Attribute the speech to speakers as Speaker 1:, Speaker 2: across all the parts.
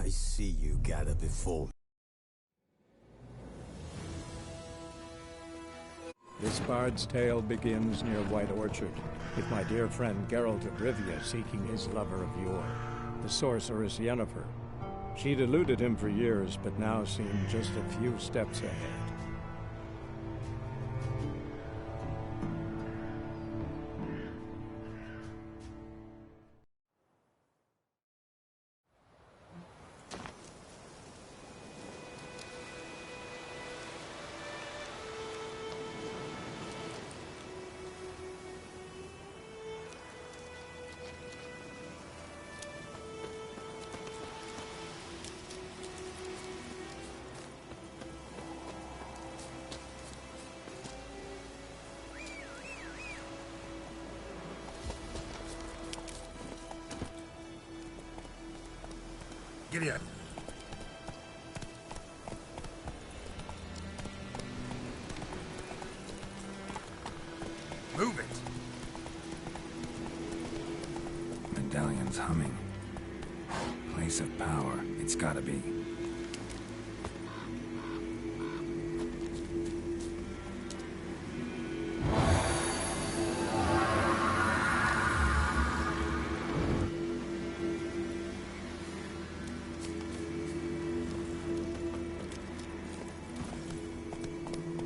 Speaker 1: I see you gather before me.
Speaker 2: This bard's tale begins near White Orchard, with my dear friend Geralt of Rivia seeking his lover of yore, the sorceress Yennefer. She'd eluded him for years, but now seemed just a few steps ahead.
Speaker 3: Gideon. Move it.
Speaker 4: Medallion's humming. Place of power. It's gotta be.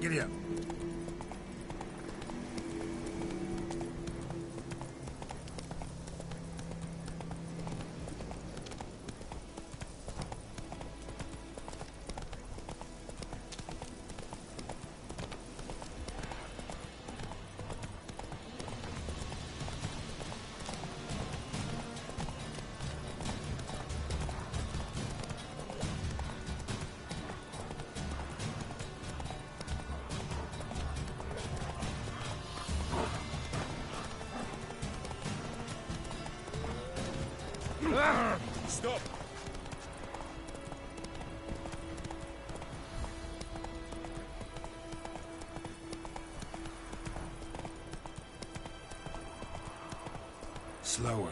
Speaker 3: Giddy up. Stop!
Speaker 4: Slower.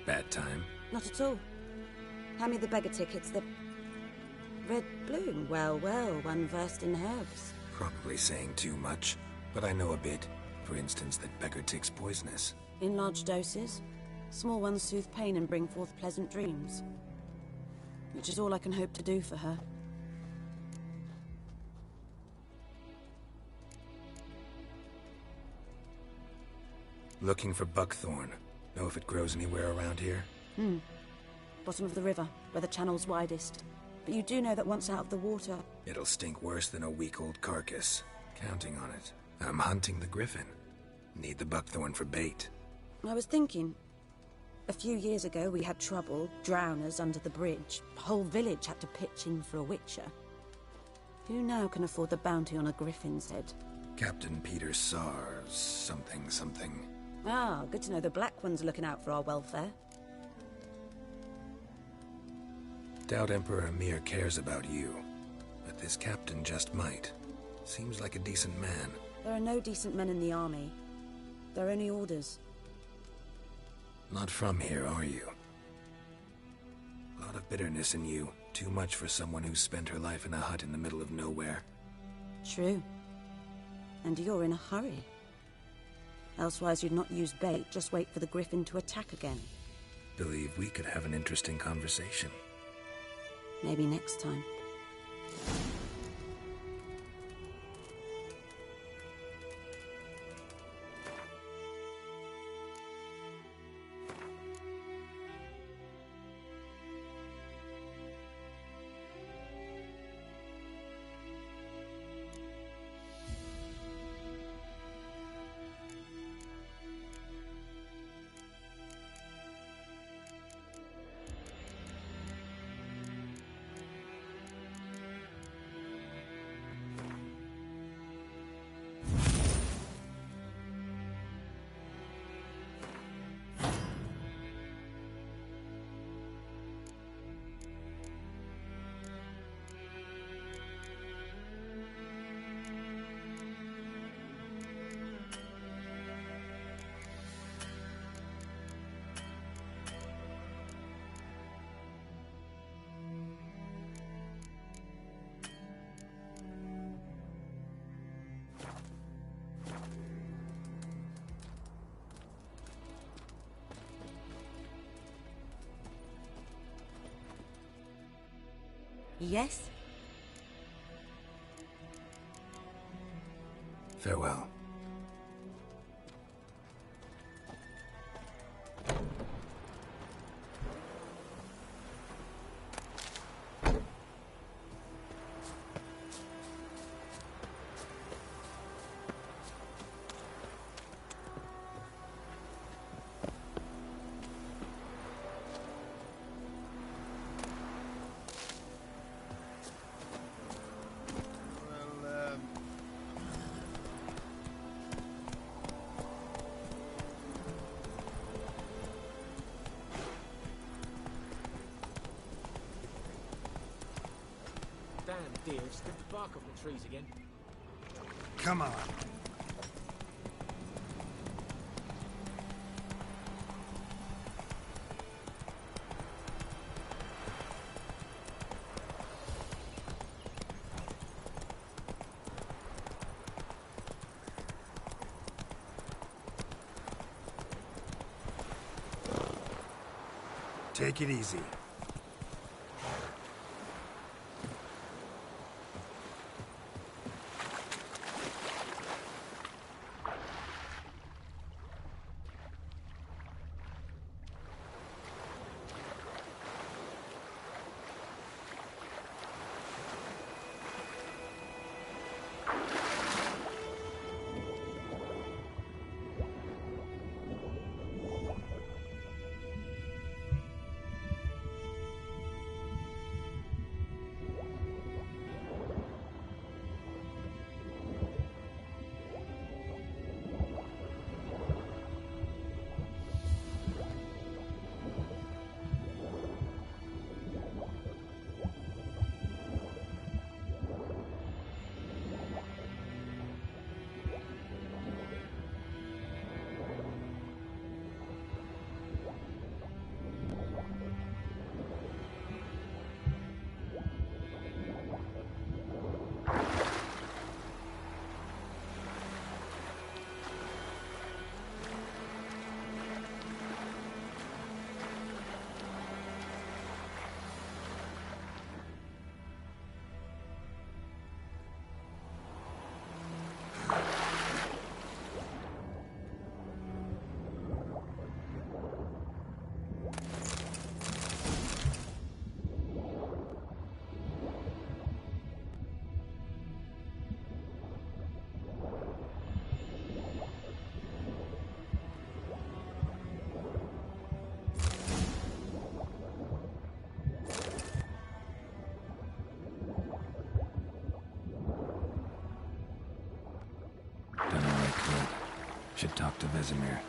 Speaker 4: Bad time?
Speaker 5: Not at all. Hand me the beggar tickets, the red bloom. Well, well, one versed in herbs.
Speaker 4: Probably saying too much, but I know a bit. For instance, that beggar tick's poisonous.
Speaker 5: In large doses. Small ones soothe pain and bring forth pleasant dreams. Which is all I can hope to do for her.
Speaker 4: Looking for buckthorn. Know if it grows anywhere around here?
Speaker 5: Bottom of the river, where the channel's widest. But you do know that once out of the water...
Speaker 4: It'll stink worse than a week-old carcass. Counting on it. I'm hunting the griffin. Need the buckthorn for bait.
Speaker 5: I was thinking... A few years ago we had trouble, drowners under the bridge. The whole village had to pitch in for a witcher. Who now can afford the bounty on a griffin's head?
Speaker 4: Captain Peter Sars, something.
Speaker 5: Ah, good to know the Black One's looking out for our welfare.
Speaker 4: Doubt Emperor EMHYR cares about you, but this captain just might. Seems like a decent man.
Speaker 5: There are no decent men in the army. There are only orders.
Speaker 4: Not from here, are you? A lot of bitterness in you. Too much for someone who's spent her life in a hut in the middle of nowhere.
Speaker 5: True. And you're in a hurry. Elsewise you'd not use bait, just wait for the griffin to attack again.
Speaker 4: Believe we could have an interesting conversation.
Speaker 5: Maybe next time. Yes?
Speaker 4: Farewell.
Speaker 6: Damn deer, stripped the bark off the trees again.
Speaker 3: Come on. Take it easy.
Speaker 4: Should talk to Vesemir.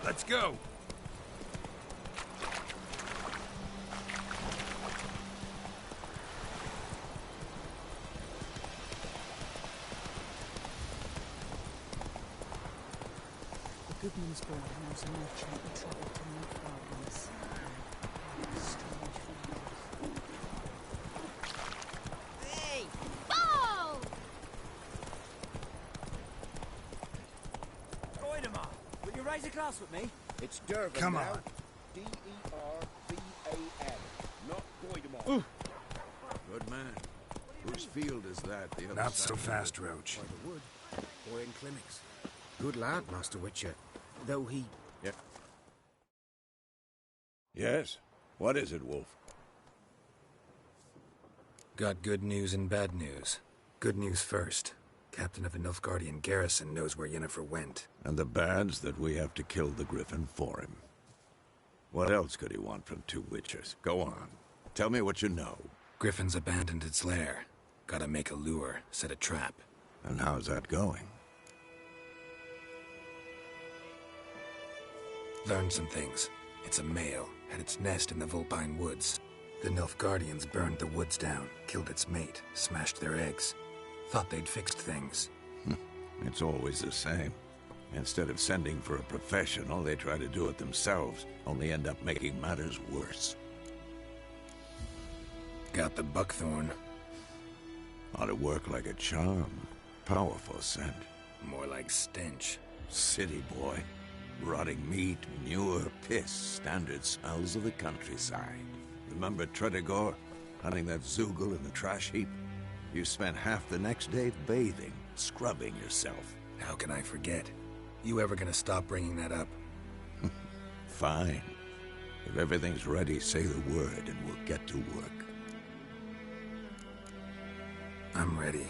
Speaker 3: Let's go.
Speaker 7: The good news boy knows a merchant who travelled to New France. Strange fellows.
Speaker 8: Hey! Ball!
Speaker 6: Goidemar, will you raise a glass with me?
Speaker 9: It's Durban
Speaker 3: Come
Speaker 9: now.
Speaker 3: on.
Speaker 9: D-E-R-B-A-N, not Goidemar.
Speaker 10: Good man. Whose field is that? The other
Speaker 3: Not
Speaker 10: side
Speaker 3: so
Speaker 10: of the
Speaker 3: fast,
Speaker 10: wood?
Speaker 3: Roach.
Speaker 9: By the wood, or in clinics. Good lad, Master Witcher. Though he...
Speaker 10: Yeah. Yes? What is it, Wolf?
Speaker 4: Got good news and bad news. Good news first. Captain of the Nilfgaardian garrison knows where Yennefer went.
Speaker 10: And the bad's that we have to kill the Griffin for him. What else could he want from two witchers? Go on. Tell me what you know.
Speaker 4: Griffin's abandoned its lair. Gotta make a lure, set a trap.
Speaker 10: And how's that going?
Speaker 4: Learned some things. It's a male, had its nest in the Vulpine Woods. The Nilfgaardians burned the woods down, killed its mate, smashed their eggs. Thought they'd fixed things.
Speaker 10: It's always the same. Instead of sending for a professional, they try to do it themselves, only end up making matters worse.
Speaker 4: Got the buckthorn.
Speaker 10: Ought to work like a charm. Powerful scent.
Speaker 4: More like stench.
Speaker 10: City boy. Rotting meat, manure, piss, standard smells of the countryside. Remember Tredegor? Hunting that Zoogle in the trash heap? You spent half the next day bathing, scrubbing yourself.
Speaker 4: How can I forget? You ever gonna stop bringing that up?
Speaker 10: Fine. If everything's ready, say the word and we'll get to work.
Speaker 4: I'm ready.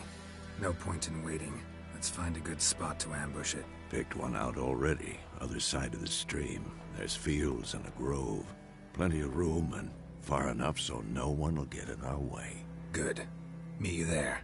Speaker 4: No point in waiting. Let's find a good spot to ambush it.
Speaker 10: Picked one out already. Other side of the stream. There's fields and a grove. Plenty of room and far enough so no one will get in our way.
Speaker 4: Good. Meet you there.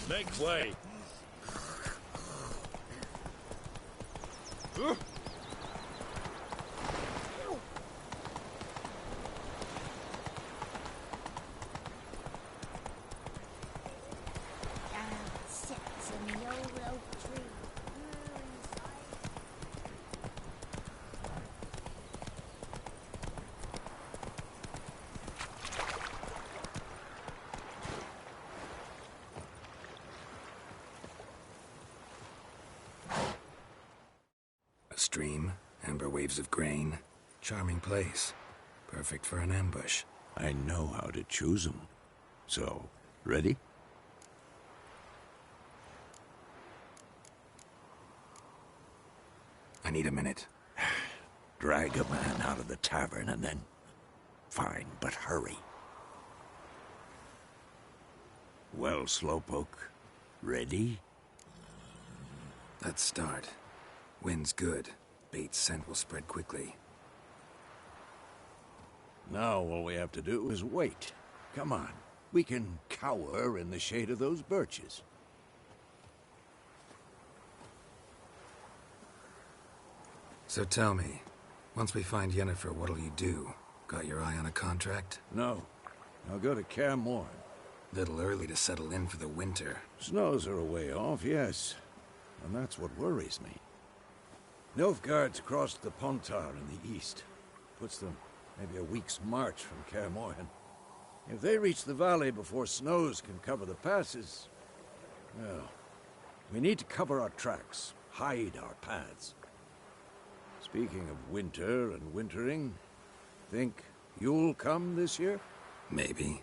Speaker 3: Make way.
Speaker 8: Sits in the old oak tree.
Speaker 4: A stream, amber waves of grain. Charming place. Perfect for an ambush.
Speaker 10: I know how to choose 'em. So, ready?
Speaker 4: I need a minute.
Speaker 10: Drag a man out of the tavern and then... Fine, but hurry. Well, Slowpoke, ready?
Speaker 4: Let's start. Wind's good. Bait's scent will spread quickly.
Speaker 10: Now all we have to do is wait. Come on. We can cower in the shade of those birches.
Speaker 4: So tell me, once we find Yennefer, what'll you do? Got your eye on a contract?
Speaker 10: No. I'll go to Kaer Morhen.
Speaker 4: Little early to settle in for the winter.
Speaker 10: Snows are a way off, yes. And that's what worries me. Nilfgaard's crossed the Pontar in the east. Puts them maybe a week's march from Kaer Morhen. If they reach the valley before snows can cover the passes... Well, we need to cover our tracks, hide our paths. Speaking of winter and wintering, think you'll come this year?
Speaker 4: Maybe.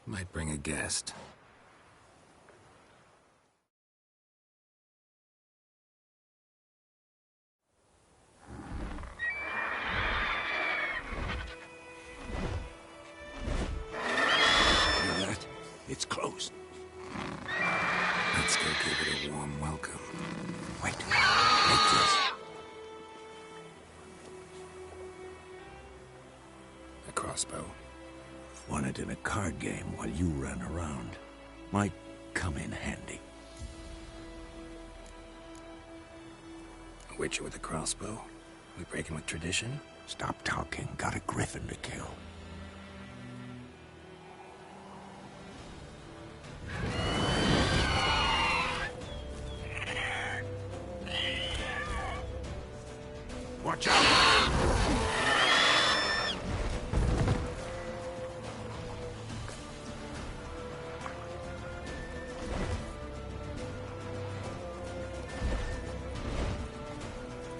Speaker 4: Might bring a guest.
Speaker 10: Hear that? It's close.
Speaker 4: Let's go give it a warm welcome.
Speaker 10: Wait. Make this.
Speaker 4: A crossbow.
Speaker 10: Won it in a card game while you ran around. Might come in handy.
Speaker 4: A witcher with a crossbow? We breaking with tradition?
Speaker 10: Stop talking. Got a griffin to kill. Watch out!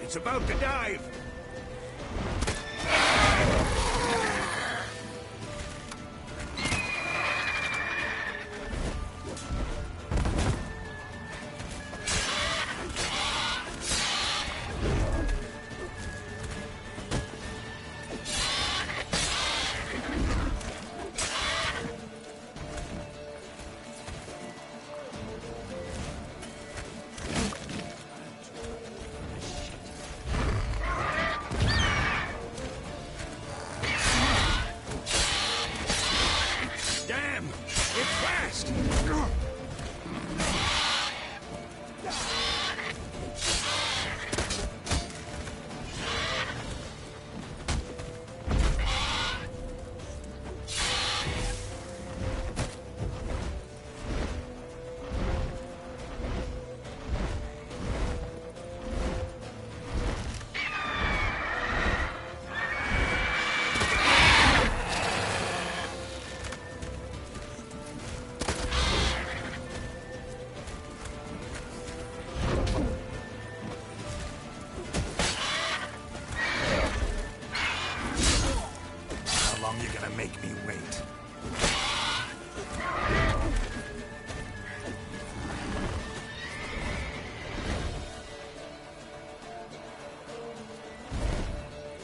Speaker 10: It's about to dive!
Speaker 4: Make me wait.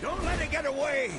Speaker 10: Don't let it get away!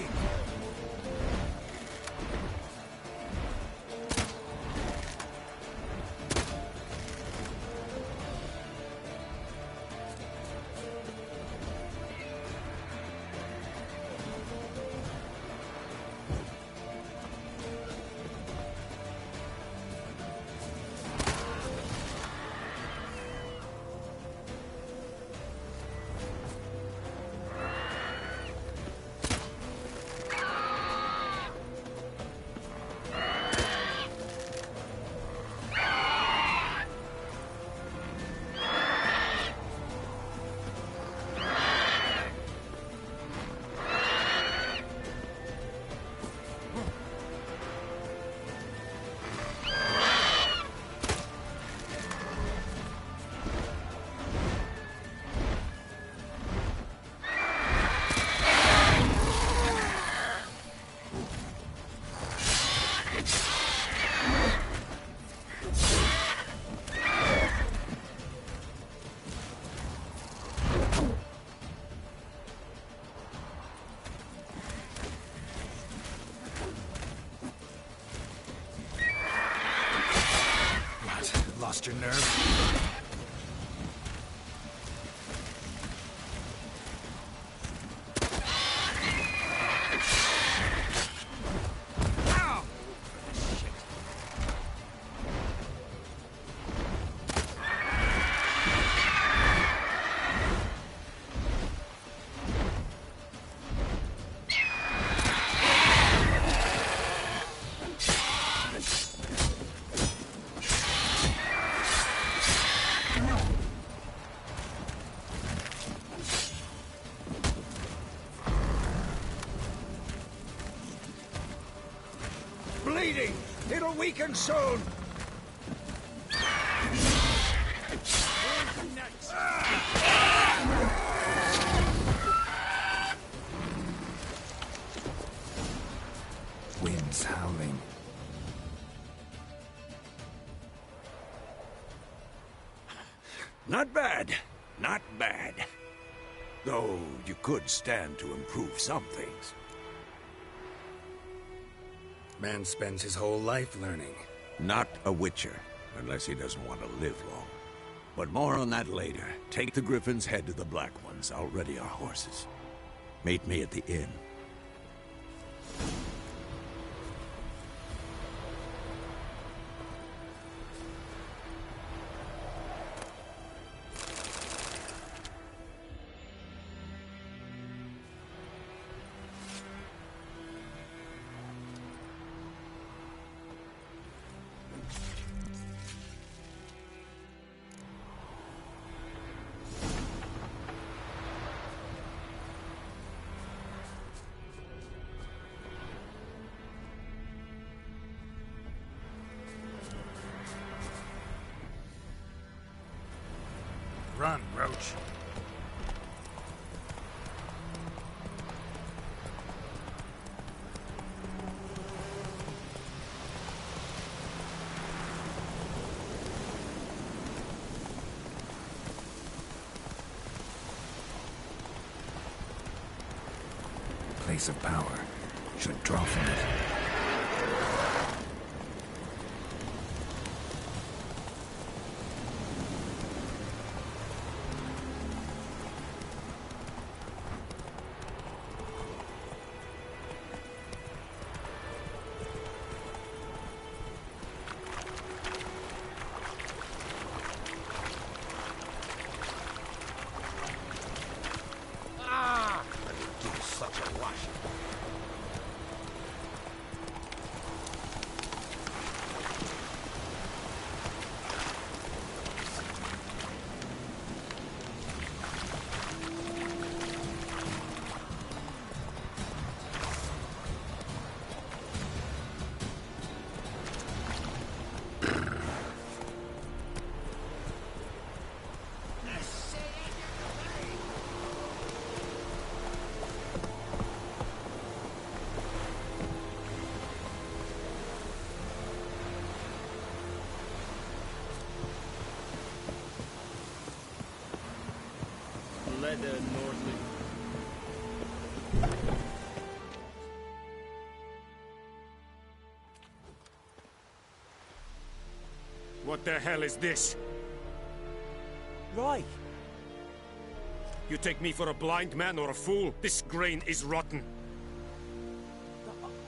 Speaker 3: your nerve.
Speaker 10: Bleeding! It'll weaken soon!
Speaker 4: Wind's howling.
Speaker 10: Not bad. Not bad. Though you could stand to improve some things.
Speaker 4: Man spends his whole life learning.
Speaker 10: Not a Witcher, unless he doesn't want to live long. But more on that later. Take the Griffin's head to the Black Ones. I'll ready our horses. Meet me at the inn.
Speaker 3: Run, Roach.
Speaker 4: Place of power. Should draw from it.
Speaker 11: What the hell is this?
Speaker 6: Right.
Speaker 11: You take me for a blind man or a fool? This grain is rotten.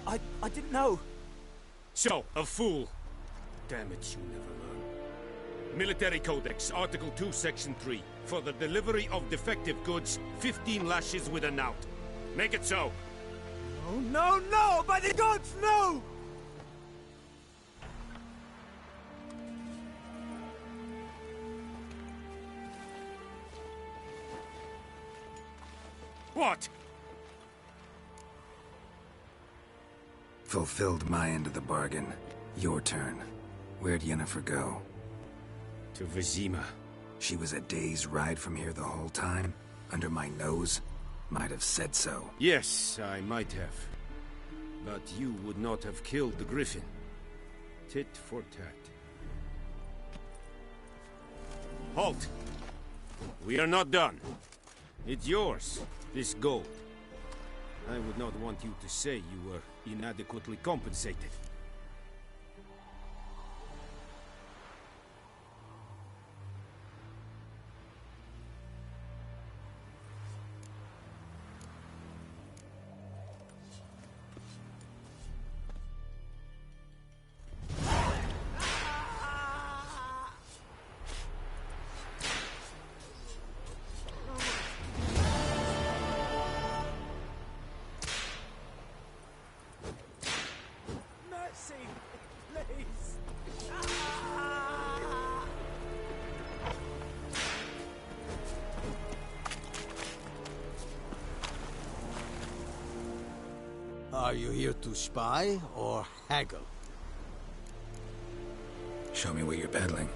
Speaker 6: I didn't know.
Speaker 11: So, a fool. Damn it, you never learn. Military Codex, Article 2, Section 3. For the delivery of defective goods, 15 lashes with a knout. Make it so.
Speaker 6: Oh, no, no! By the gods, no!
Speaker 11: What?
Speaker 4: Fulfilled my end of the bargain. Your turn. Where'd Yennefer go?
Speaker 11: To Vizima.
Speaker 4: She was a day's ride from here the whole time? Under my nose? Might have said so.
Speaker 11: Yes, I might have. But you would not have killed the Griffin. Tit for tat. Halt! We are not done. It's yours, this gold. I would not want you to say you were inadequately compensated.
Speaker 6: mercy! Please! Ah!
Speaker 1: Are you here to spy or haggle?
Speaker 4: Show me what you're peddling.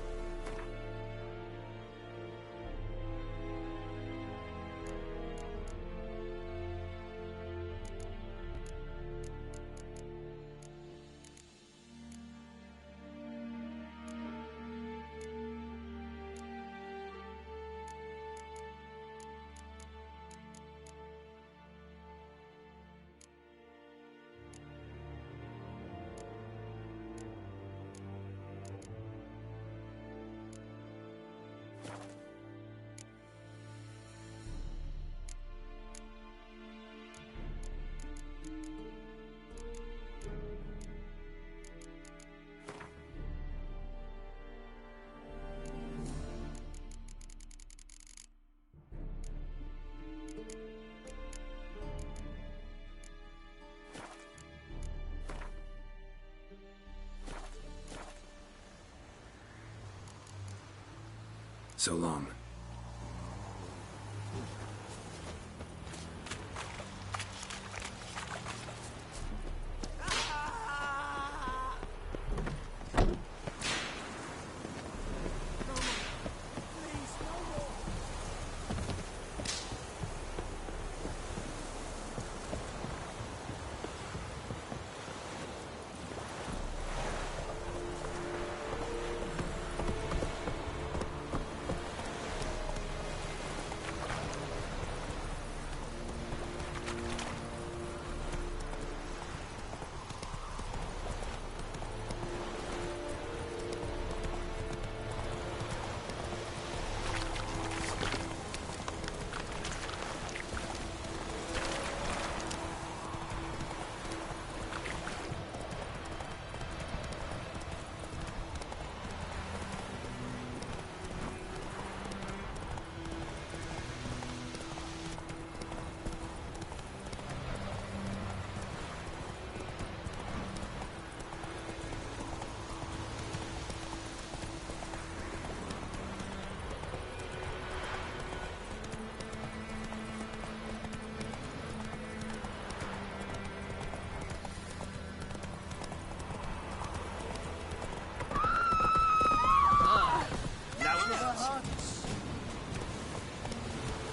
Speaker 4: So long.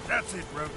Speaker 3: That's it, Roach.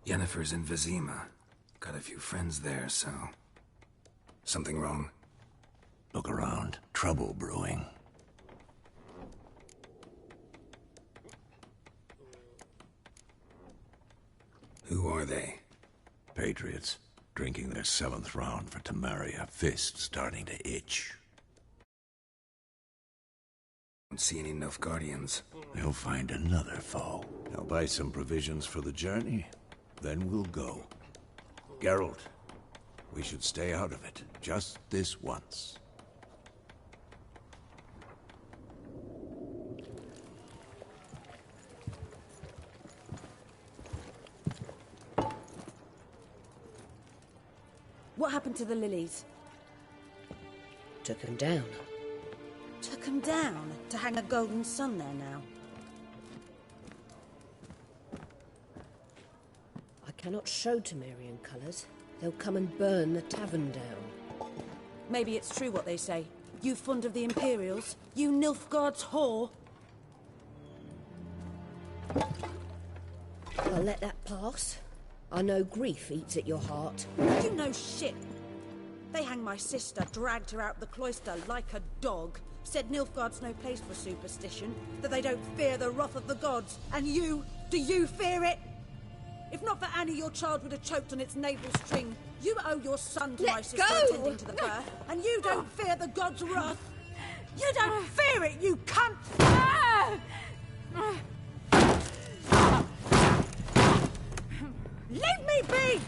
Speaker 4: Yennefer's in Vizima. Got a few friends there, so... Something wrong?
Speaker 10: Look around. Trouble brewing.
Speaker 4: Who are they?
Speaker 10: Patriots. Drinking their 7th round for Temeria. Fist starting to itch.
Speaker 4: Don't see any Nilfgaardians.
Speaker 10: They'll find another foe. I'll buy some provisions for the journey. Then we'll go. Geralt, we should stay out of it. Just this once.
Speaker 5: What happened to the lilies?
Speaker 7: Took them down.
Speaker 5: Took them down? To hang a golden sun there now?
Speaker 7: I cannot show Temerian colours. They'll come and burn the tavern down.
Speaker 5: Maybe it's true what they say. You fond of the Imperials? You Nilfgaard's whore?
Speaker 7: I'll let that pass.
Speaker 12: I know grief eats at your heart.
Speaker 5: You know shit. They hanged my sister, dragged her out the cloister like a dog. Said Nilfgaard's no place for superstition, that they don't fear the wrath of the gods. And you, do you fear it? If not for Annie, your child would have choked on its navel string. You owe your son to my sister attending to the birth, and you don't fear the gods' wrath. You don't fear it, you cunt! Leave me be!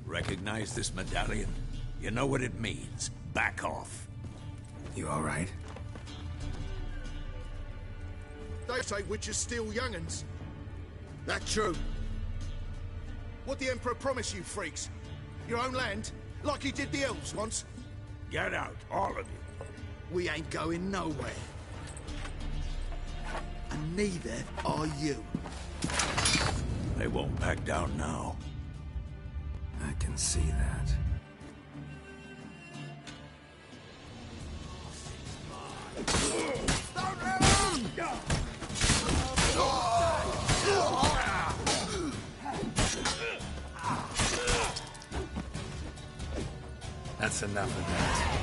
Speaker 10: Recognize this medallion? You know what it means. Back off.
Speaker 4: You all right?
Speaker 13: They say witches steal young'uns. That true. What the Emperor promised you, freaks? Your own land? Like he did the elves once?
Speaker 10: Get out, all of you.
Speaker 13: We ain't going nowhere. And neither are you.
Speaker 10: They won't back down now.
Speaker 4: I can see that. That's enough of that.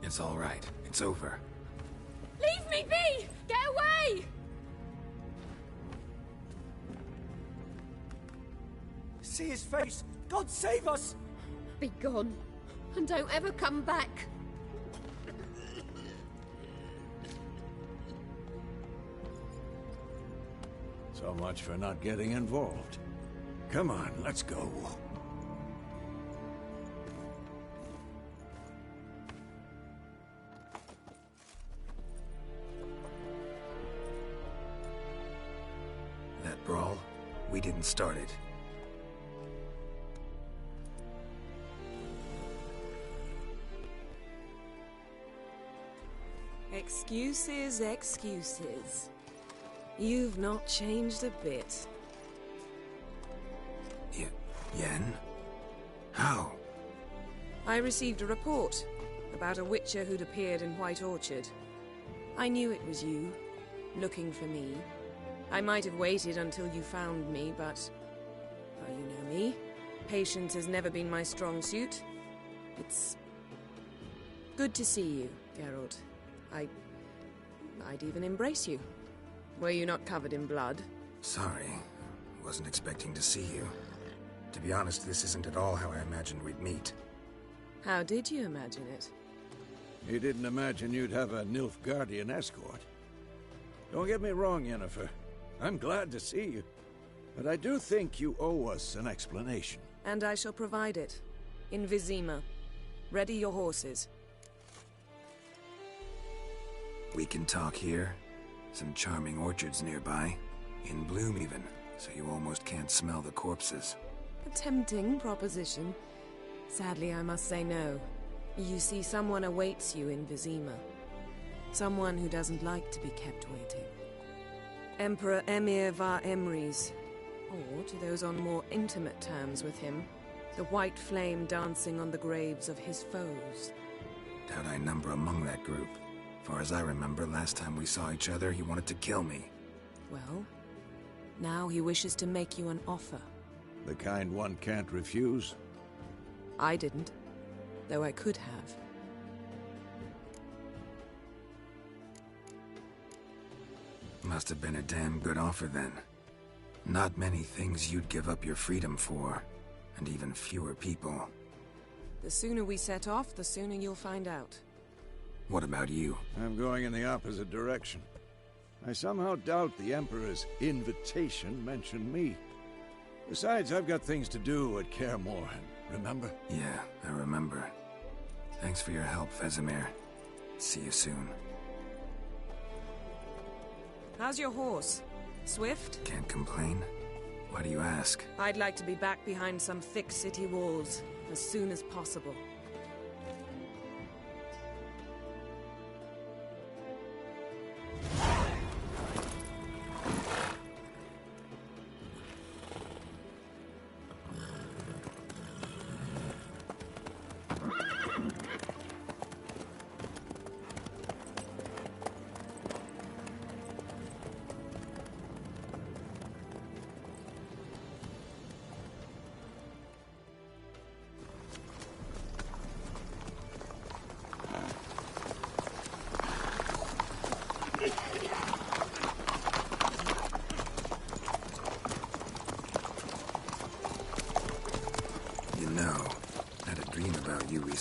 Speaker 4: It's all right. It's over.
Speaker 14: Leave me be! Get away!
Speaker 6: See his face! God save us!
Speaker 14: Be gone, and don't ever come back.
Speaker 10: So much for not getting involved. Come on, let's go.
Speaker 4: That brawl, we didn't start it.
Speaker 15: Excuses, excuses. You've not changed a bit.
Speaker 4: Yen? How?
Speaker 15: I received a report about a witcher who'd appeared in White Orchard. I knew it was you, looking for me. I might have waited until you found me, but... well, you know me. Patience has never been my strong suit. It's... good to see you, Geralt. I'd even embrace you. Were you not covered in blood?
Speaker 4: Sorry. Wasn't expecting to see you. To be honest, this isn't at all how I imagined we'd meet.
Speaker 15: How did you imagine it?
Speaker 10: You didn't imagine you'd have a Nilfgaardian escort. Don't get me wrong, Yennefer. I'm glad to see you. But I do think you owe us an explanation.
Speaker 15: And I shall provide it. In Vizima. Ready your horses.
Speaker 4: We can talk here. Some charming orchards nearby. In bloom even, so you almost can't smell the corpses.
Speaker 15: A tempting proposition. Sadly, I must say no. You see, someone awaits you in Vizima. Someone who doesn't like to be kept waiting. Emperor EMHYR EMREIS. Or, to those on more intimate terms with him, the white flame dancing on the graves of his foes.
Speaker 4: Doubt I number among that group. Far as I remember, last time we saw each other, he wanted to kill me.
Speaker 15: Well, now he wishes to make you an offer.
Speaker 10: The kind one can't refuse?
Speaker 15: I didn't, though I could have.
Speaker 4: Must have been a damn good offer then. Not many things you'd give up your freedom for, and even fewer people.
Speaker 15: The sooner we set off, the sooner you'll find out.
Speaker 4: What about you?
Speaker 10: I'm going in the opposite direction. I somehow doubt the Emperor's invitation mentioned me. Besides, I've got things to do at Kaer Morhen, remember?
Speaker 4: Yeah, I remember. Thanks for your help, Vesemir. See you soon.
Speaker 15: How's your horse? Swift?
Speaker 4: Can't complain. Why do you ask?
Speaker 15: I'd like to be back behind some thick city walls as soon as possible.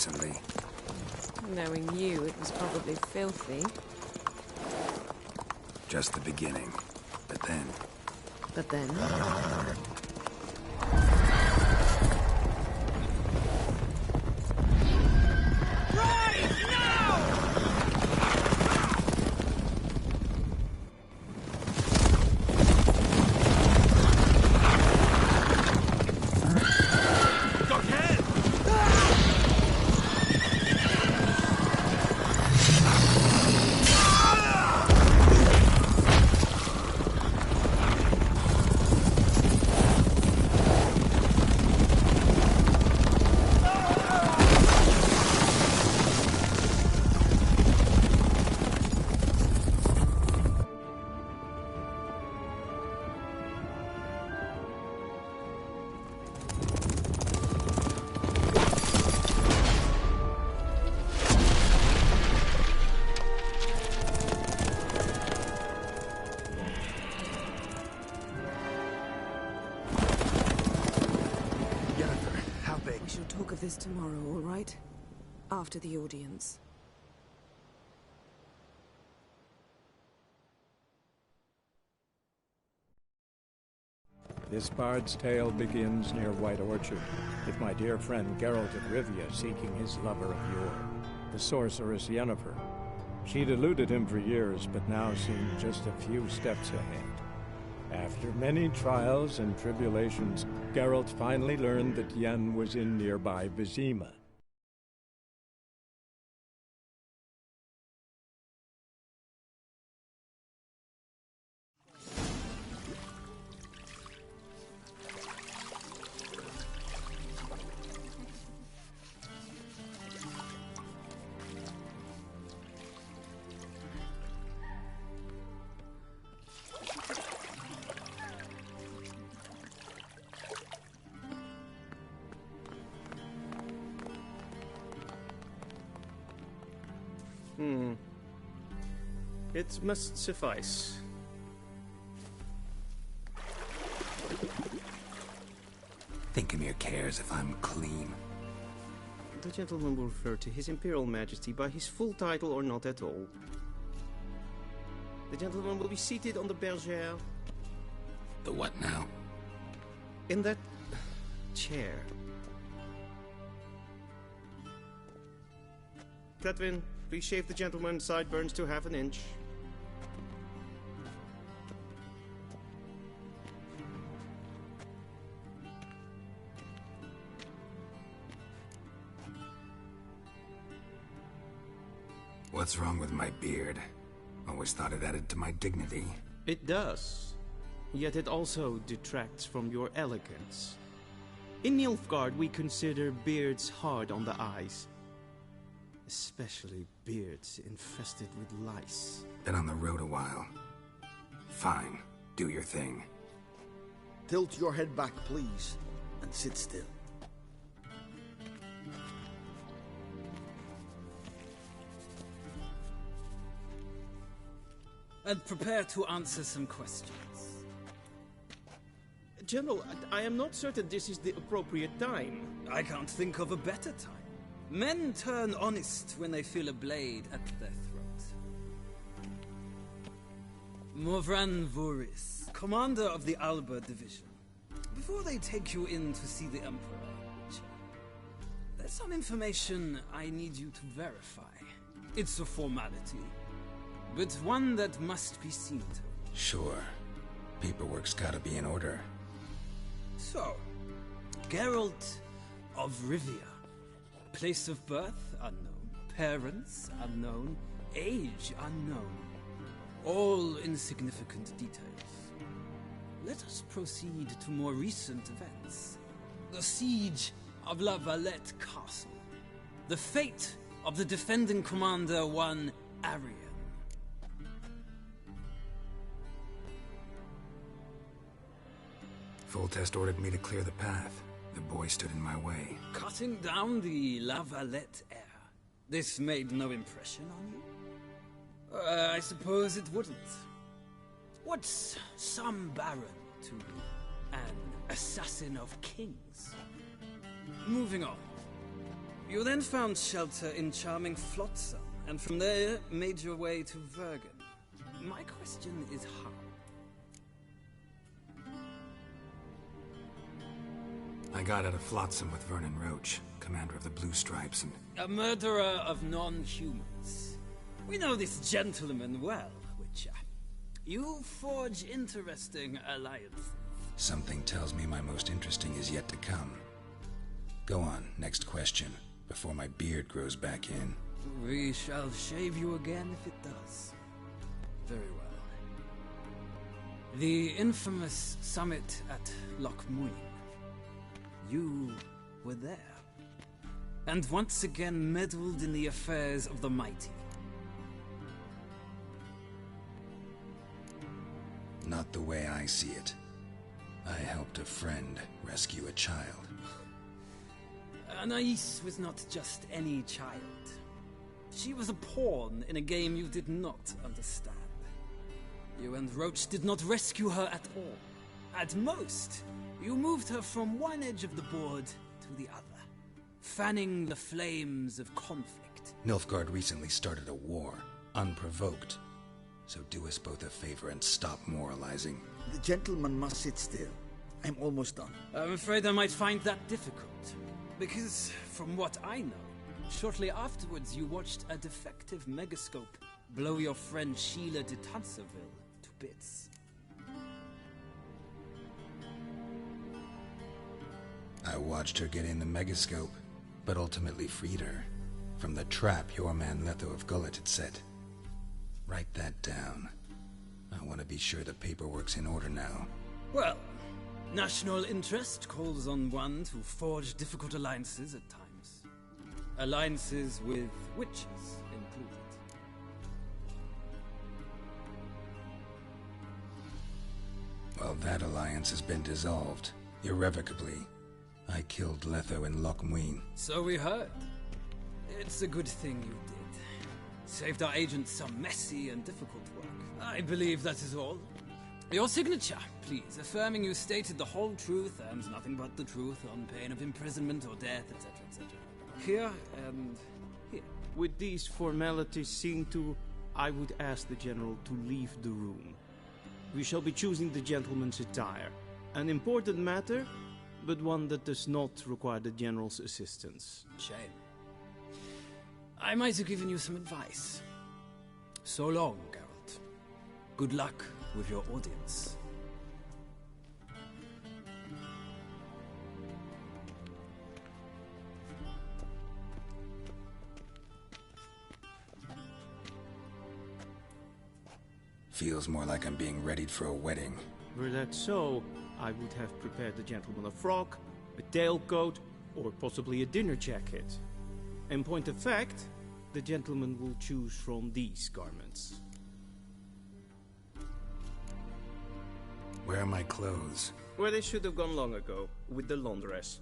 Speaker 4: recently.
Speaker 15: Knowing you, it was probably filthy.
Speaker 4: Just the beginning. But then...
Speaker 15: But then... Talk of this tomorrow, all right? After the audience.
Speaker 2: This bard's tale begins near White Orchard, with my dear friend Geralt of Rivia seeking his lover of yore, the sorceress Yennefer. She'd eluded him for years, but now seemed just a few steps ahead. After many trials and tribulations, Geralt finally learned that Yen was in nearby Vizima.
Speaker 16: It must suffice.
Speaker 4: Thinkemere cares if I'm clean.
Speaker 16: The gentleman will refer to His Imperial Majesty by his full title or not at all. The gentleman will be seated on the bergère.
Speaker 4: The what now?
Speaker 16: In that chair. Cletwin, please shave the gentleman's sideburns to ½ an inch.
Speaker 4: What's wrong with my beard? Always thought it added to my dignity.
Speaker 16: It does. Yet it also detracts from your elegance. In Nilfgaard, we consider beards hard on the eyes. Especially beards infested with lice.
Speaker 4: Been on the road a while. Fine. Do your thing.
Speaker 1: Tilt your head back, please, and sit still.
Speaker 17: And prepare to answer some questions.
Speaker 16: General, I am not certain this is the appropriate time.
Speaker 17: I can't think of a better time. Men turn honest when they feel a blade at their throat. Morvran Voris, commander of the Alba Division. Before they take you in to see the Emperor, there's some information I need you to verify. It's a formality, but one that must be seen to.
Speaker 4: Sure. Paperwork's gotta be in order.
Speaker 17: So, Geralt of Rivia. Place of birth unknown. Parents unknown. Age unknown. All insignificant details. Let us proceed to more recent events. The siege of La Valette Castle. The fate of the defending commander, one Arian.
Speaker 4: Foltest ordered me to clear the path. The boy stood in my way.
Speaker 17: Cutting down the La Valette heir. This made no impression on you? I suppose it wouldn't. What's some baron to an assassin of kings? Moving on. You then found shelter in charming Flotsam, and from there made your way to Vergen. My question is how?
Speaker 4: I got out of Flotsam with Vernon Roach, commander of the Blue Stripes, and...
Speaker 17: A murderer of non-humans. We know this gentleman well, Witcher. You forge interesting alliances.
Speaker 4: Something tells me my most interesting is yet to come. Go on, next question, before my beard grows back in.
Speaker 17: We shall shave you again if it does. Very well. The infamous summit at Loch Muin. You were there. And once again meddled in the affairs of the mighty.
Speaker 4: Not the way I see it. I helped a friend rescue a child.
Speaker 17: Anais was not just any child. She was a pawn in a game you did not understand. You and Roach did not rescue her at all. At most, you moved her from one edge of the board to the other, fanning the flames of conflict.
Speaker 4: Nilfgaard recently started a war, unprovoked. So do us both a favor and stop moralizing.
Speaker 6: The gentleman must sit still. I'm almost done.
Speaker 17: I'm afraid I might find that difficult. Because, from what I know, shortly afterwards you watched a defective megascope blow your friend Sheila de Tanserville to bits.
Speaker 4: I watched her get in the megascope, but ultimately freed her from the trap your man Letho of Gullet had set. Write that down. I want to be sure the paperwork's in order now.
Speaker 17: Well, national interest calls on one to forge difficult alliances at times. Alliances with witches included.
Speaker 4: Well, that alliance has been dissolved, irrevocably. I killed Letho in Loch Muin.
Speaker 17: So we heard. It's a good thing you did. Saved our agents some messy and difficult work. I believe that is all. Your signature, please, affirming you stated the whole truth and nothing but the truth on pain of imprisonment or death, etc., etc. Here and here.
Speaker 16: With these formalities seen to, I would ask the General to leave the room. We shall be choosing the gentleman's attire. An important matter, but one that does not require the General's assistance.
Speaker 17: Shame. I might have given you some advice. So long, Geralt. Good luck with your audience.
Speaker 4: Feels more like I'm being readied for a wedding.
Speaker 16: Were that so, I would have prepared the gentleman a frock, a tailcoat, or possibly a dinner jacket. In point of fact, the gentleman will choose from these garments.
Speaker 4: Where are my clothes?
Speaker 16: Where they should have gone long ago, with the laundress.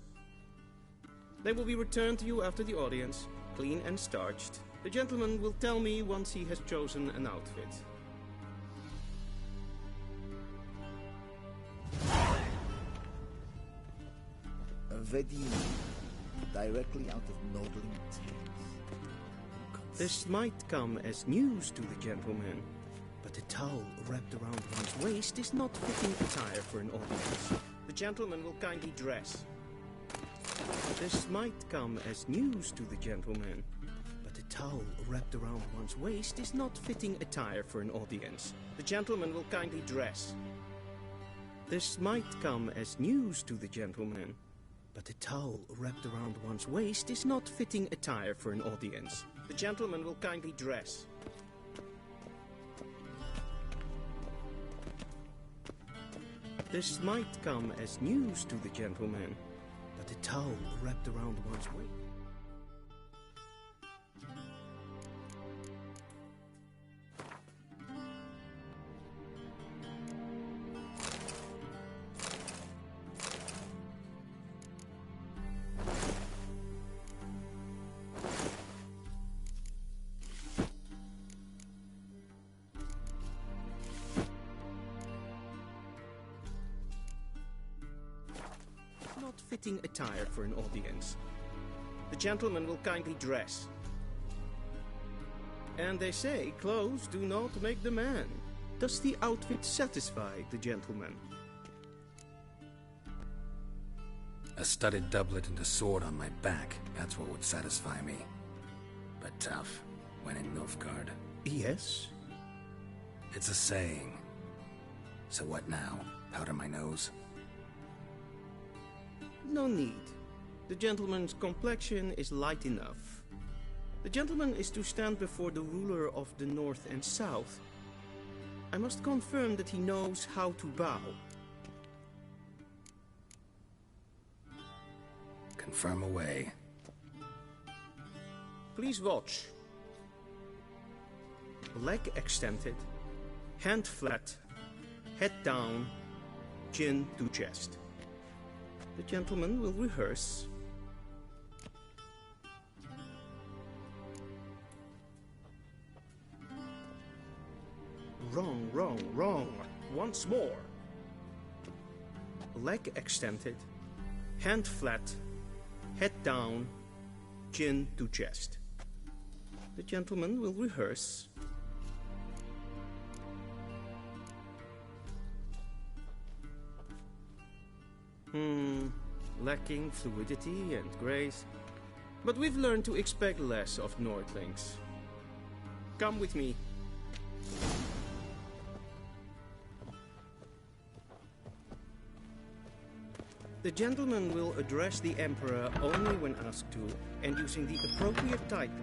Speaker 16: They will be returned to you after the audience, clean and starched. The gentleman will tell me once he has chosen an outfit.
Speaker 6: A wedding directly out of Nordling tales.
Speaker 16: This might come as news to the gentleman, but a towel wrapped around one's waist is not fitting attire for an audience. The gentleman will kindly dress. This might come as news to the gentleman, but a towel wrapped around one's waist is not fitting attire for an audience. The gentleman will kindly dress. This might come as news to the gentleman, but a towel wrapped around one's waist is not fitting attire for an audience. The gentleman will kindly dress. This might come as news to the gentleman, but a towel wrapped around one's waist. Fitting attire for an audience. the gentleman will kindly dress. And they say clothes do not make the man. Does the outfit satisfy the gentleman?
Speaker 4: A studded doublet and a sword on my back, that's what would satisfy me. But tough, when in Nilfgaard.
Speaker 16: Yes?
Speaker 4: It's a saying. So what now? Powder my nose?
Speaker 16: No need. The gentleman's complexion is light enough. The gentleman is to stand before the ruler of the North and South. I must confirm that he knows how to bow.
Speaker 4: Confirm away.
Speaker 16: Please watch. Leg extended, hand flat, head down, chin to chest. The gentleman will rehearse. Wrong, wrong, wrong. Once more. Leg extended, hand flat, head down, chin to chest. The gentleman will rehearse. Lacking fluidity and grace. But we've learned to expect less of Nordlings. Come with me. The gentleman will address the Emperor only when asked to, and using the appropriate title.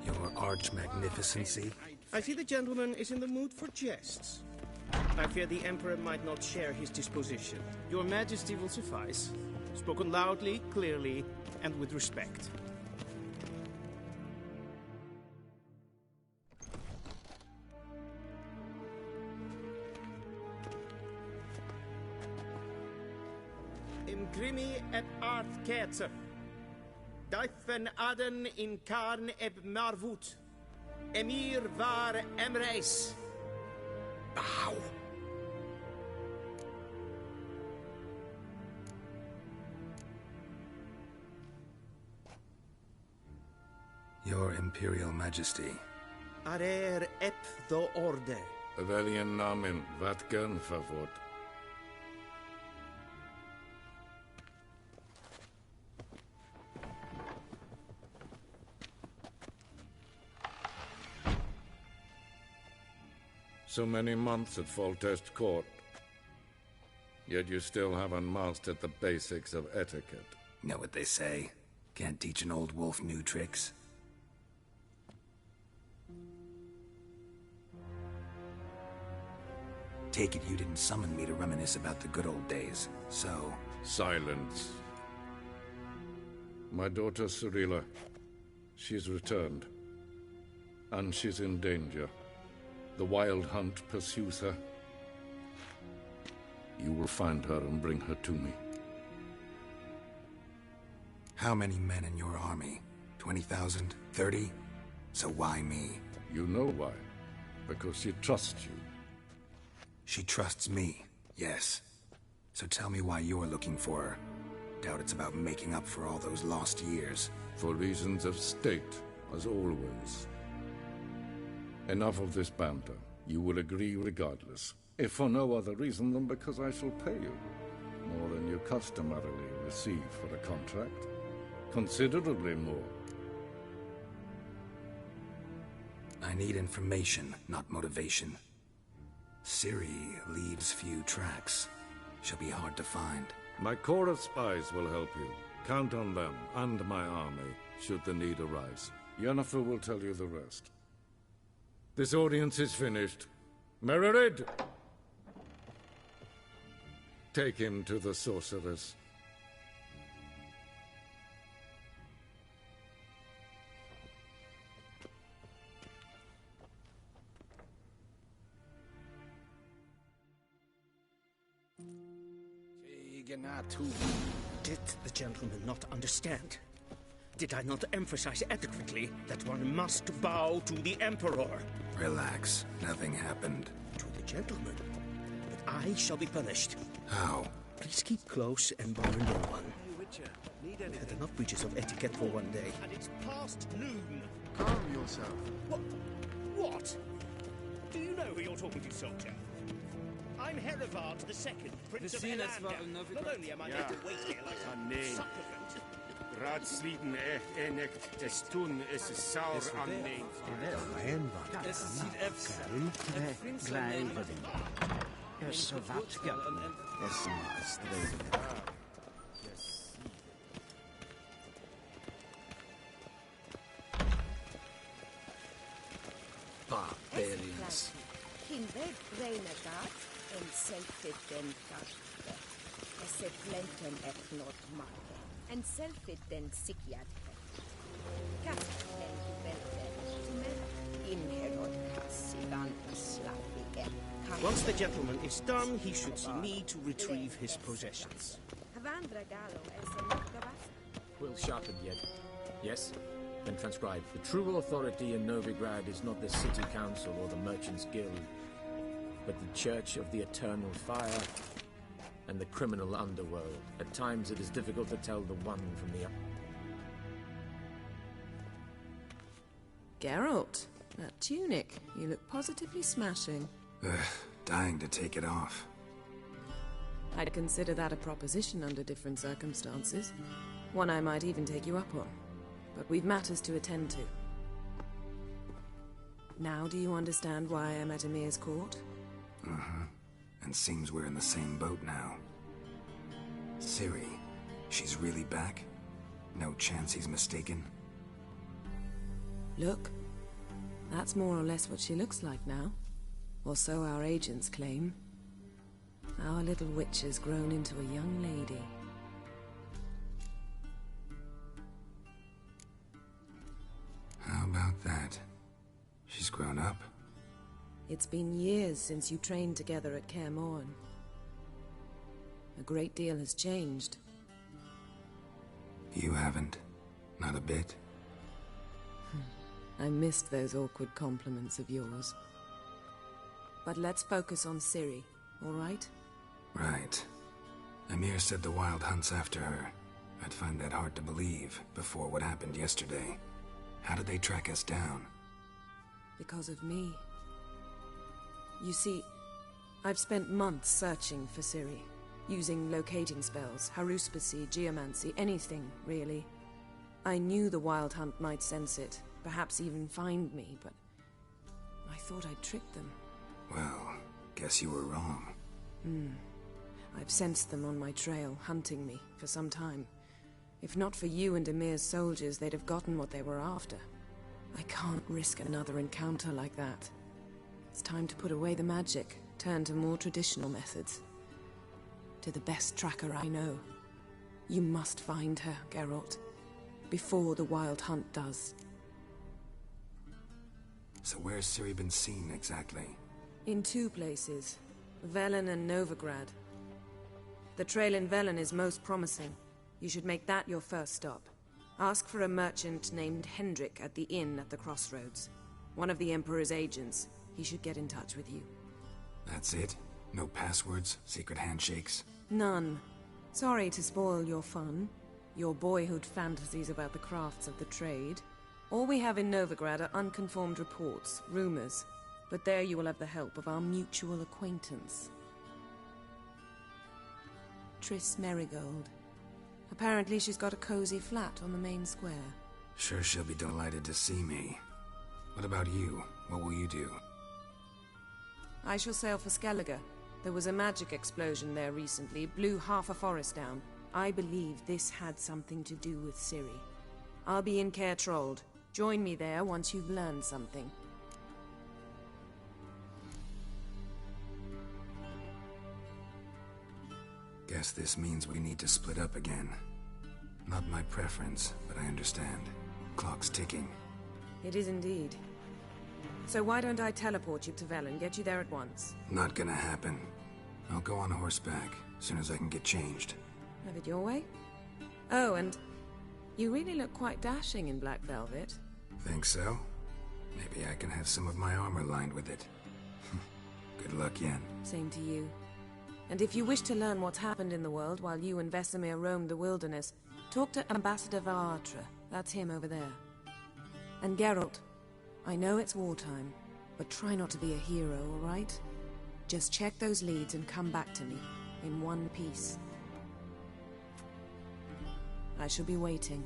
Speaker 4: Your arch-magnificency?
Speaker 16: I see the gentleman is in the mood for jests. I fear the Emperor might not share his disposition. Your Majesty will suffice. Spoken loudly, clearly, and with respect. Imgrimi et art ketzer. Daifen aden in karn eb marvut. EMHYR EMREIS.
Speaker 4: Bow. Your Imperial Majesty.
Speaker 16: Arer ep the orde.
Speaker 18: Weljen namen, wat gern favort. So many months at Foltest Court. Yet you still haven't mastered the basics of etiquette.
Speaker 4: Know what they say? Can't teach an old wolf new tricks. Take it you didn't summon me to reminisce about the good old days, so...
Speaker 18: Silence. My daughter Cirilla, she's returned. And she's in danger. The Wild Hunt pursues her. You will find her and bring her to me.
Speaker 4: How many men in your army? 20,000? 30? So why me?
Speaker 18: You know why. Because she trusts you.
Speaker 4: She trusts me, yes. So tell me why you're looking for her. Doubt it's about making up for all those lost years.
Speaker 18: For reasons of state, as always. Enough of this banter. You will agree regardless. If for no other reason than because I shall pay you. More than you customarily receive for a contract. Considerably more.
Speaker 4: I need information, not motivation. Ciri leaves few tracks. She'll be hard to find.
Speaker 18: My corps of spies will help you. Count on them, and my army, should the need arise. Yennefer will tell you the rest. This audience is finished. Merid! Take him to the sorceress.
Speaker 16: Did the gentleman not understand? Did I not emphasize adequately that one must bow to the Emperor?
Speaker 4: Relax. Nothing happened.
Speaker 16: To the gentleman. But I shall be punished.
Speaker 4: How?
Speaker 16: Please keep close and bother no one.
Speaker 9: We've had enough breaches of etiquette for one day.
Speaker 6: And it's past noon.
Speaker 13: Calm yourself.
Speaker 6: What? Do you know who you're talking to, soldier? I'm Herivard II, Prince of
Speaker 17: Vecinas
Speaker 6: Elander.
Speaker 17: waren Novigrad.
Speaker 6: Not only am I made to wait here like a
Speaker 11: nee.
Speaker 6: supplicant.
Speaker 11: Raadsleden echt des tun is saur aan nee.
Speaker 17: Es sieht
Speaker 19: Blijven. Is zo wat is
Speaker 9: Barbarians.
Speaker 8: Kinder Renegat en selfit den kaste. Esse flenten et not mate. En selfit den sikjatke. Kasten velte. Inherod kassivan slavike.
Speaker 9: Once the gentleman is done, he should see me to retrieve his possessions.
Speaker 8: Havandra galo esse nokavas.
Speaker 20: Quill sharpened yet. Yes? Then transcribe. The true authority in Novigrad is not the city council or the merchants' guild, but the Church of the Eternal Fire and the criminal underworld. At times it is difficult to tell the one from the other.
Speaker 15: Geralt, that tunic. You look positively smashing.
Speaker 4: Dying to take it off.
Speaker 15: I'd consider that a proposition under different circumstances. One I might even take you up on. But we've matters to attend to. Now do you understand why I'm at Emhyr's court?
Speaker 4: Uh-huh. And seems we're in the same boat now. Ciri, she's really back? No chance he's mistaken?
Speaker 15: Look. That's more or less what she looks like now. Or so our agents claim. Our little witch has grown into a young lady.
Speaker 4: How about that? She's grown up?
Speaker 15: It's been years since you trained together at Kaer Morhen. A great deal has changed.
Speaker 4: You haven't? Not a bit?
Speaker 15: I missed those awkward compliments of yours. But let's focus on Ciri, all right?
Speaker 4: Right. EMHYR said the Wild Hunt's after her. I'd find that hard to believe before what happened yesterday. How did they track us down?
Speaker 15: Because of me. You see, I've spent months searching for Ciri, using locating spells, haruspicy, geomancy, anything, really. I knew the Wild Hunt might sense it, perhaps even find me, but I thought I'd tricked them.
Speaker 4: Well, guess you were wrong.
Speaker 15: I've sensed them on my trail, hunting me, for some time. If not for you and EMHYR's soldiers, they'd have gotten what they were after. I can't risk another encounter like that. It's time to put away the magic, turn to more traditional methods. To the best tracker I know. You must find her, Geralt. Before the Wild Hunt does.
Speaker 4: So where's Ciri been seen, exactly?
Speaker 15: In two places. Velen and Novigrad. The trail in Velen is most promising. You should make that your first stop. Ask for a merchant named Hendrik at the inn at the crossroads. One of the Emperor's agents. He should get in touch with you.
Speaker 4: That's it? No passwords? Secret handshakes?
Speaker 15: None. Sorry to spoil your fun. Your boyhood fantasies about the crafts of the trade. All we have in Novigrad are unconfirmed reports, rumors. But there you will have the help of our mutual acquaintance. TRISS MERIGOLD. Apparently she's got a cozy flat on the main square.
Speaker 4: Sure she'll be delighted to see me. What about you? What will you do?
Speaker 15: I shall sail for Skellige. There was a magic explosion there recently, blew half a forest down. I believe this had something to do with Ciri. I'll be in Caer Trold. Join me there once you've learned something.
Speaker 4: Guess this means we need to split up again. Not my preference, but I understand. Clock's ticking.
Speaker 15: It is indeed. So why don't I teleport you to Velen, get you there at once?
Speaker 4: Not gonna happen. I'll go on horseback, as soon as I can get changed.
Speaker 15: Have it your way? Oh, and you really look quite dashing in black velvet.
Speaker 4: Think so? Maybe I can have some of my armor lined with it. Good luck, Yen.
Speaker 15: Same to you. And if you wish to learn what happened in the world while you and Vesemir roamed the wilderness, talk to Ambassador Varatra. That's him over there. And Geralt, I know it's wartime, but try not to be a hero, all right? Just check those leads and come back to me, in one piece. I shall be waiting.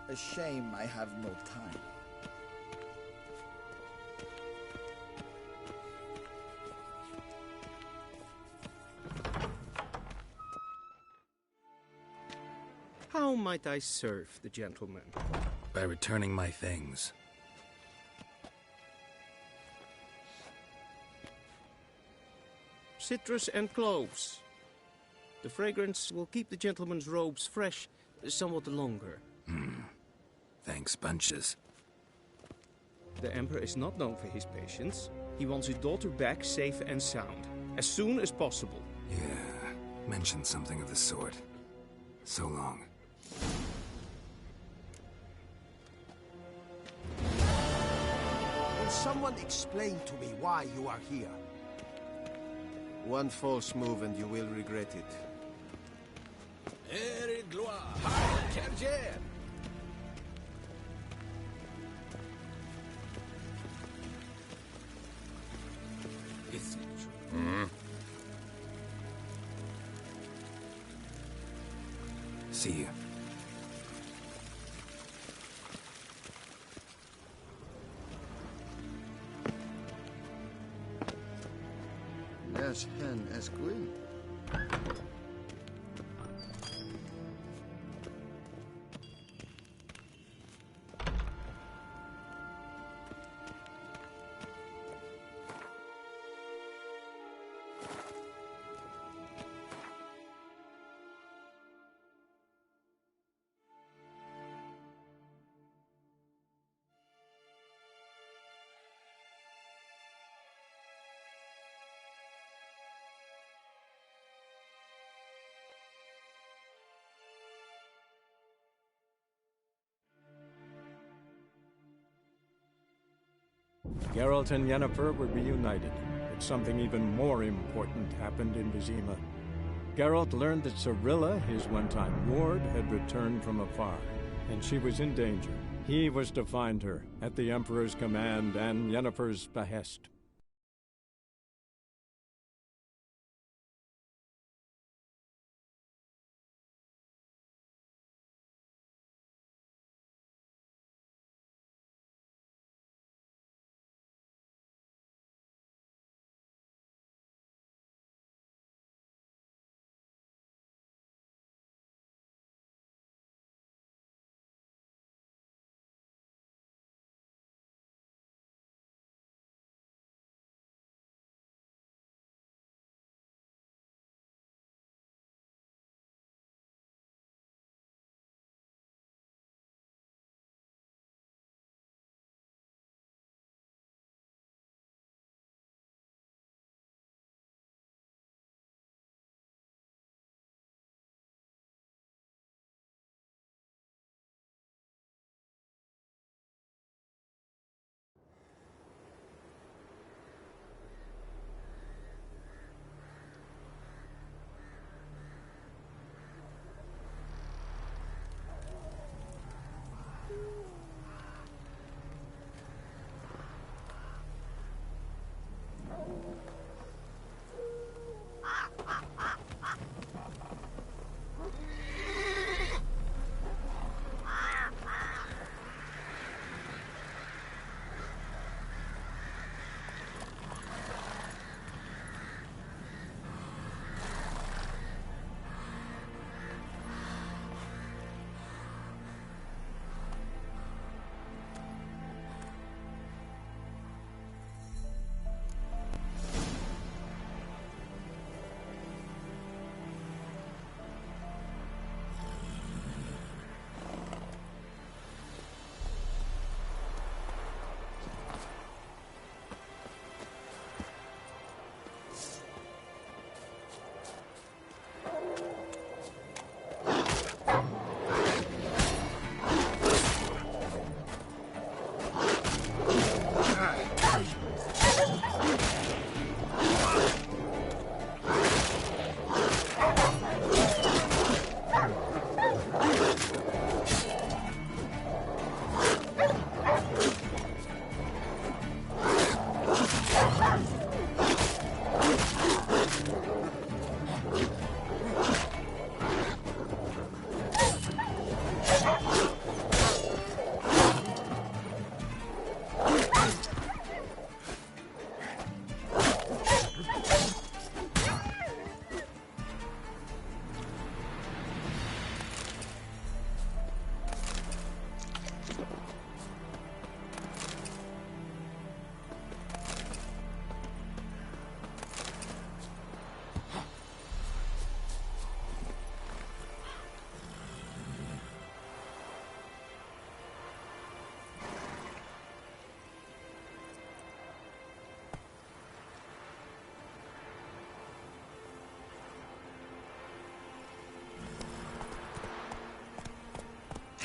Speaker 21: A shame I have no time.
Speaker 16: How might I serve the gentleman?
Speaker 4: By returning my things.
Speaker 16: Citrus and cloves. The fragrance will keep the gentleman's robes fresh somewhat longer.
Speaker 4: Thanks, bunches.
Speaker 16: The Emperor is not known for his patience. He wants his daughter back safe and sound, as soon as possible.
Speaker 4: Yeah, mentioned something of the sort. So long.
Speaker 1: Will someone explain to me why you are here?
Speaker 22: One false move and you will regret it.
Speaker 4: See you.
Speaker 22: As hen as queen.
Speaker 2: Geralt and Yennefer were reunited, but something even more important happened in Vizima. Geralt learned that Cirilla, his one-time ward, had returned from afar, and she was in danger. He was to find her, at the Emperor's command and Yennefer's behest.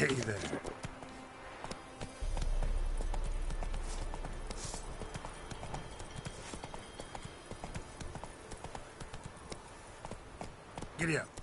Speaker 4: Hey there. Giddy up.